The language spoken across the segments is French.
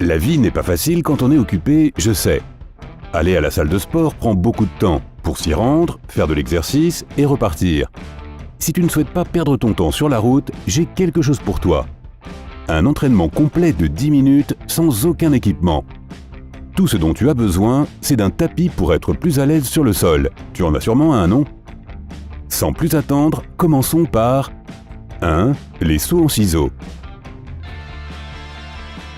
La vie n'est pas facile quand on est occupé, je sais. Aller à la salle de sport prend beaucoup de temps pour s'y rendre, faire de l'exercice et repartir. Si tu ne souhaites pas perdre ton temps sur la route, j'ai quelque chose pour toi. Un entraînement complet de 10 minutes sans aucun équipement. Tout ce dont tu as besoin, c'est d'un tapis pour être plus à l'aise sur le sol. Tu en as sûrement un, non? Sans plus attendre, commençons par 1. Les sauts en ciseaux.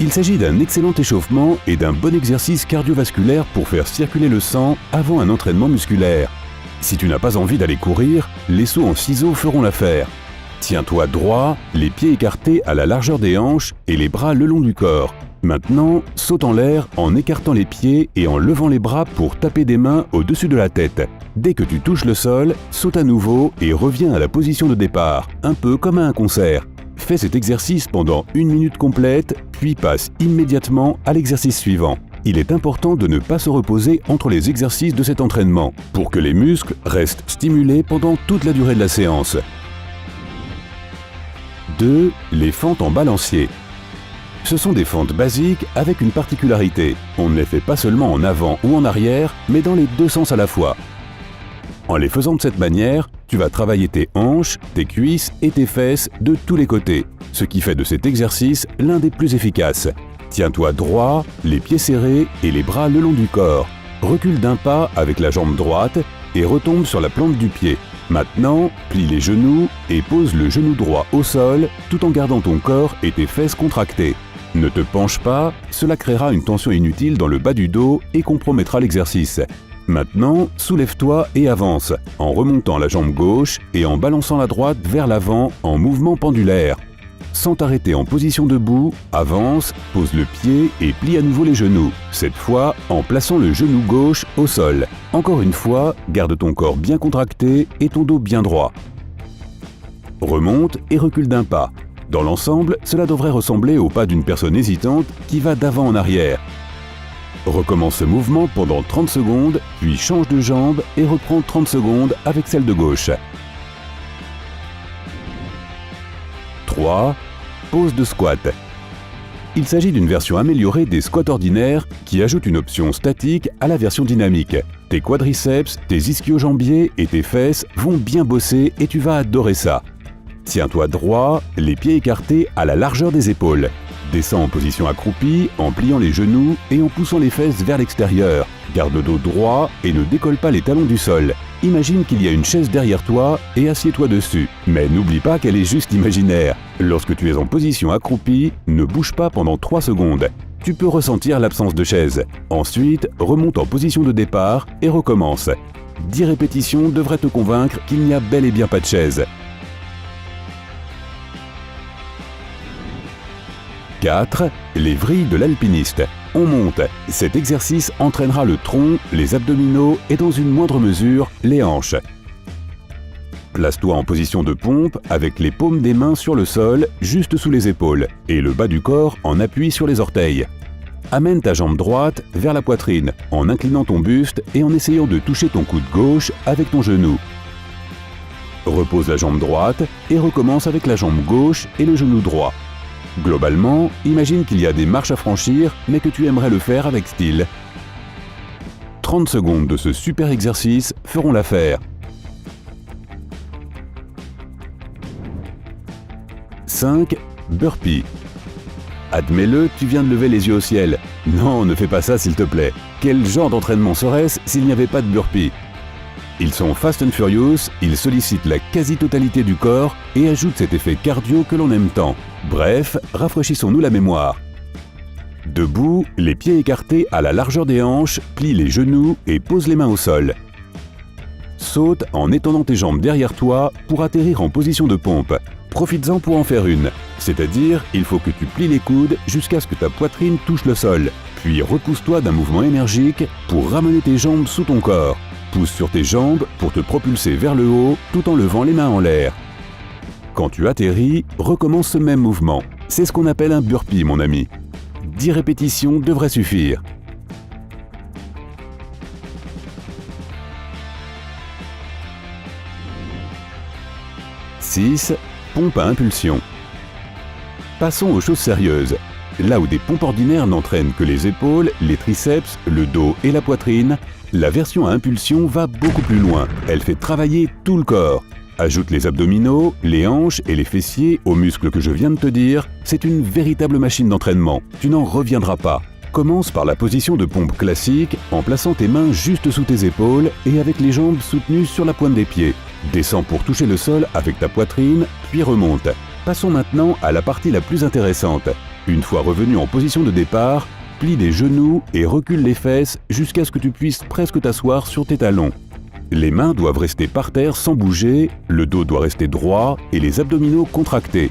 Il s'agit d'un excellent échauffement et d'un bon exercice cardiovasculaire pour faire circuler le sang avant un entraînement musculaire. Si tu n'as pas envie d'aller courir, les sauts en ciseaux feront l'affaire. Tiens-toi droit, les pieds écartés à la largeur des hanches et les bras le long du corps. Maintenant, saute en l'air en écartant les pieds et en levant les bras pour taper des mains au-dessus de la tête. Dès que tu touches le sol, saute à nouveau et reviens à la position de départ, un peu comme à un concert. Fais cet exercice pendant 1 minute complète, puis passe immédiatement à l'exercice suivant. Il est important de ne pas se reposer entre les exercices de cet entraînement, pour que les muscles restent stimulés pendant toute la durée de la séance. 2. Les fentes en balancier. Ce sont des fentes basiques avec une particularité. On ne les fait pas seulement en avant ou en arrière, mais dans les deux sens à la fois. En les faisant de cette manière, tu vas travailler tes hanches, tes cuisses et tes fesses de tous les côtés, ce qui fait de cet exercice l'un des plus efficaces. Tiens-toi droit, les pieds serrés et les bras le long du corps. Recule d'un pas avec la jambe droite et retombe sur la plante du pied. Maintenant, plie les genoux et pose le genou droit au sol tout en gardant ton corps et tes fesses contractées. Ne te penche pas, cela créera une tension inutile dans le bas du dos et compromettra l'exercice. Maintenant, soulève-toi et avance, en remontant la jambe gauche et en balançant la droite vers l'avant en mouvement pendulaire. Sans t'arrêter en position debout, avance, pose le pied et plie à nouveau les genoux, cette fois en plaçant le genou gauche au sol. Encore une fois, garde ton corps bien contracté et ton dos bien droit. Remonte et recule d'un pas. Dans l'ensemble, cela devrait ressembler au pas d'une personne hésitante qui va d'avant en arrière. Recommence ce mouvement pendant 30 secondes, puis change de jambe et reprends 30 secondes avec celle de gauche. 3. Pose de squat. Il s'agit d'une version améliorée des squats ordinaires qui ajoute une option statique à la version dynamique. Tes quadriceps, tes ischio-jambiers et tes fesses vont bien bosser et tu vas adorer ça. Tiens-toi droit, les pieds écartés à la largeur des épaules. Descends en position accroupie, en pliant les genoux et en poussant les fesses vers l'extérieur. Garde le dos droit et ne décolle pas les talons du sol. Imagine qu'il y a une chaise derrière toi et assieds-toi dessus. Mais n'oublie pas qu'elle est juste imaginaire. Lorsque tu es en position accroupie, ne bouge pas pendant 3 secondes. Tu peux ressentir l'absence de chaise. Ensuite, remonte en position de départ et recommence. 10 répétitions devraient te convaincre qu'il n'y a bel et bien pas de chaise. 4. Les vrilles de l'alpiniste. On monte. Cet exercice entraînera le tronc, les abdominaux et dans une moindre mesure, les hanches. Place-toi en position de pompe avec les paumes des mains sur le sol, juste sous les épaules, et le bas du corps en appui sur les orteils. Amène ta jambe droite vers la poitrine, en inclinant ton buste et en essayant de toucher ton coude gauche avec ton genou. Repose la jambe droite et recommence avec la jambe gauche et le genou droit. Globalement, imagine qu'il y a des marches à franchir, mais que tu aimerais le faire avec style. 30 secondes de ce super exercice feront l'affaire. 5. Burpee. Admets-le, tu viens de lever les yeux au ciel. Non, ne fais pas ça s'il te plaît. Quel genre d'entraînement serait-ce s'il n'y avait pas de burpee? Ils sont fast and furious, ils sollicitent la quasi-totalité du corps et ajoutent cet effet cardio que l'on aime tant. Bref, rafraîchissons-nous la mémoire. Debout, les pieds écartés à la largeur des hanches, plie les genoux et pose les mains au sol. Saute en étendant tes jambes derrière toi pour atterrir en position de pompe. Profites-en pour en faire une. C'est-à-dire, il faut que tu plies les coudes jusqu'à ce que ta poitrine touche le sol. Puis repousse-toi d'un mouvement énergique pour ramener tes jambes sous ton corps. Pousse sur tes jambes pour te propulser vers le haut tout en levant les mains en l'air. Quand tu atterris, recommence ce même mouvement. C'est ce qu'on appelle un burpee, mon ami. 10 répétitions devraient suffire. « 6. Pompe à impulsion. Passons aux choses sérieuses. là où des pompes ordinaires n'entraînent que les épaules, les triceps, le dos et la poitrine, la version à impulsion va beaucoup plus loin. Elle fait travailler tout le corps. Ajoute les abdominaux, les hanches et les fessiers aux muscles que je viens de te dire, c'est une véritable machine d'entraînement. Tu n'en reviendras pas. Commence par la position de pompe classique en plaçant tes mains juste sous tes épaules et avec les jambes soutenues sur la pointe des pieds. Descends pour toucher le sol avec ta poitrine, puis remonte. Passons maintenant à la partie la plus intéressante. Une fois revenu en position de départ, plie les genoux et recule les fesses jusqu'à ce que tu puisses presque t'asseoir sur tes talons. Les mains doivent rester par terre sans bouger, le dos doit rester droit et les abdominaux contractés.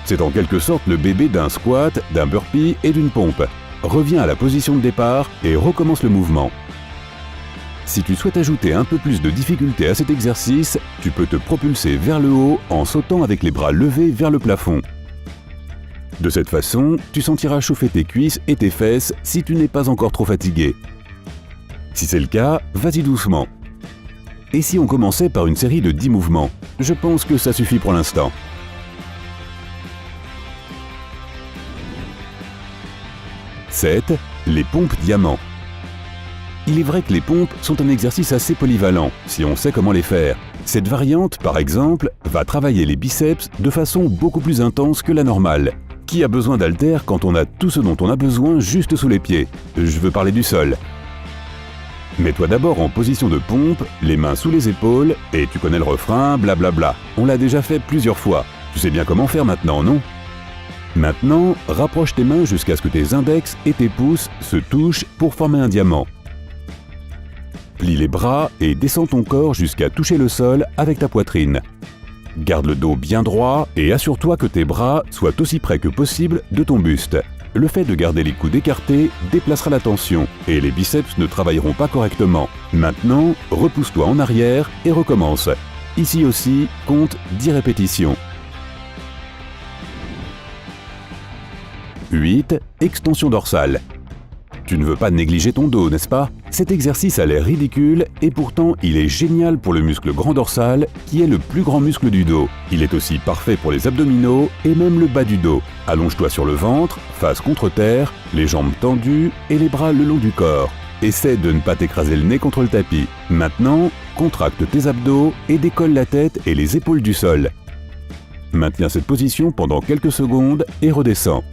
C'est en quelque sorte le bébé d'un squat, d'un burpee et d'une pompe. Reviens à la position de départ et recommence le mouvement. Si tu souhaites ajouter un peu plus de difficulté à cet exercice, tu peux te propulser vers le haut en sautant avec les bras levés vers le plafond. De cette façon, tu sentiras chauffer tes cuisses et tes fesses si tu n'es pas encore trop fatigué. Si c'est le cas, vas-y doucement. Et si on commençait par une série de 10 mouvements? Je pense que ça suffit pour l'instant. « 7. Les pompes diamants. Il est vrai que les pompes sont un exercice assez polyvalent, si on sait comment les faire. Cette variante, par exemple, va travailler les biceps de façon beaucoup plus intense que la normale. Qui a besoin d'haltères quand on a tout ce dont on a besoin juste sous les pieds? Je veux parler du sol. Mets-toi d'abord en position de pompe, les mains sous les épaules, et tu connais le refrain, blablabla. On l'a déjà fait plusieurs fois. Tu sais bien comment faire maintenant, non? Maintenant, rapproche tes mains jusqu'à ce que tes index et tes pouces se touchent pour former un diamant. Plie les bras et descends ton corps jusqu'à toucher le sol avec ta poitrine. Garde le dos bien droit et assure-toi que tes bras soient aussi près que possible de ton buste. Le fait de garder les coudes écartés déplacera la tension et les biceps ne travailleront pas correctement. Maintenant, repousse-toi en arrière et recommence. Ici aussi, compte 10 répétitions. 8. Extension dorsale. Tu ne veux pas négliger ton dos, n'est-ce pas? Cet exercice a l'air ridicule et pourtant il est génial pour le muscle grand dorsal qui est le plus grand muscle du dos. Il est aussi parfait pour les abdominaux et même le bas du dos. Allonge-toi sur le ventre, face contre terre, les jambes tendues et les bras le long du corps. Essaie de ne pas t'écraser le nez contre le tapis. Maintenant, contracte tes abdos et décolle la tête et les épaules du sol. Maintiens cette position pendant quelques secondes et redescends.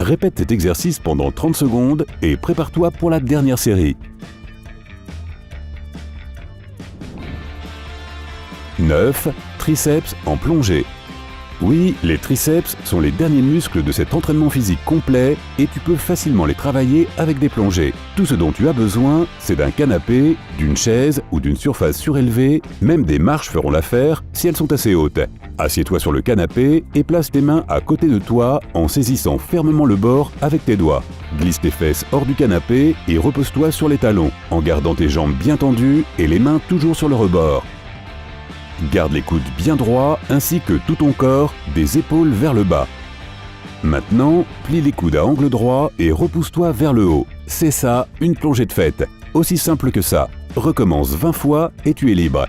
Répète cet exercice pendant 30 secondes et prépare-toi pour la dernière série. 9. Triceps en plongée. Oui, les triceps sont les derniers muscles de cet entraînement physique complet et tu peux facilement les travailler avec des plongées. Tout ce dont tu as besoin, c'est d'un canapé, d'une chaise ou d'une surface surélevée, même des marches feront l'affaire si elles sont assez hautes. Assieds-toi sur le canapé et place tes mains à côté de toi en saisissant fermement le bord avec tes doigts. Glisse tes fesses hors du canapé et repose-toi sur les talons, en gardant tes jambes bien tendues et les mains toujours sur le rebord. Garde les coudes bien droits ainsi que tout ton corps, des épaules vers le bas. Maintenant, plie les coudes à angle droit et repousse-toi vers le haut. C'est ça, une plongée de fête. Aussi simple que ça. Recommence 20 fois et tu es libre.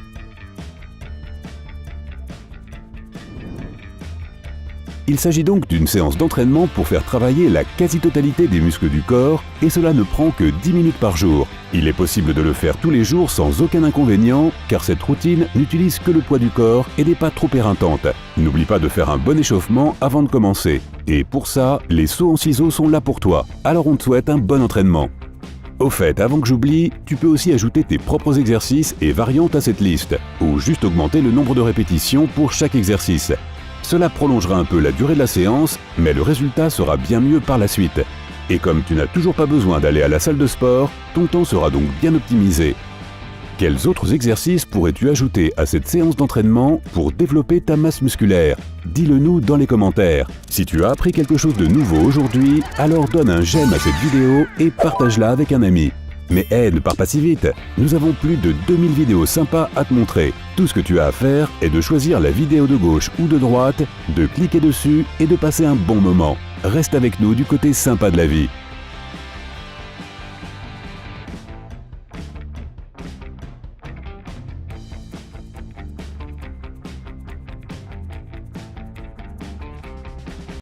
Il s'agit donc d'une séance d'entraînement pour faire travailler la quasi-totalité des muscles du corps et cela ne prend que 10 minutes par jour. Il est possible de le faire tous les jours sans aucun inconvénient car cette routine n'utilise que le poids du corps et n'est pas trop éreintante. N'oublie pas de faire un bon échauffement avant de commencer. Et pour ça, les sauts en ciseaux sont là pour toi. Alors on te souhaite un bon entraînement. Au fait, avant que j'oublie, tu peux aussi ajouter tes propres exercices et variantes à cette liste, ou juste augmenter le nombre de répétitions pour chaque exercice. Cela prolongera un peu la durée de la séance, mais le résultat sera bien mieux par la suite. Et comme tu n'as toujours pas besoin d'aller à la salle de sport, ton temps sera donc bien optimisé. Quels autres exercices pourrais-tu ajouter à cette séance d'entraînement pour développer ta masse musculaire? Dis-le nous dans les commentaires. Si tu as appris quelque chose de nouveau aujourd'hui, alors donne un j'aime à cette vidéo et partage-la avec un ami. Mais ne pars pas si vite, nous avons plus de 2000 vidéos sympas à te montrer. Tout ce que tu as à faire est de choisir la vidéo de gauche ou de droite, de cliquer dessus et de passer un bon moment. Reste avec nous du côté sympa de la vie.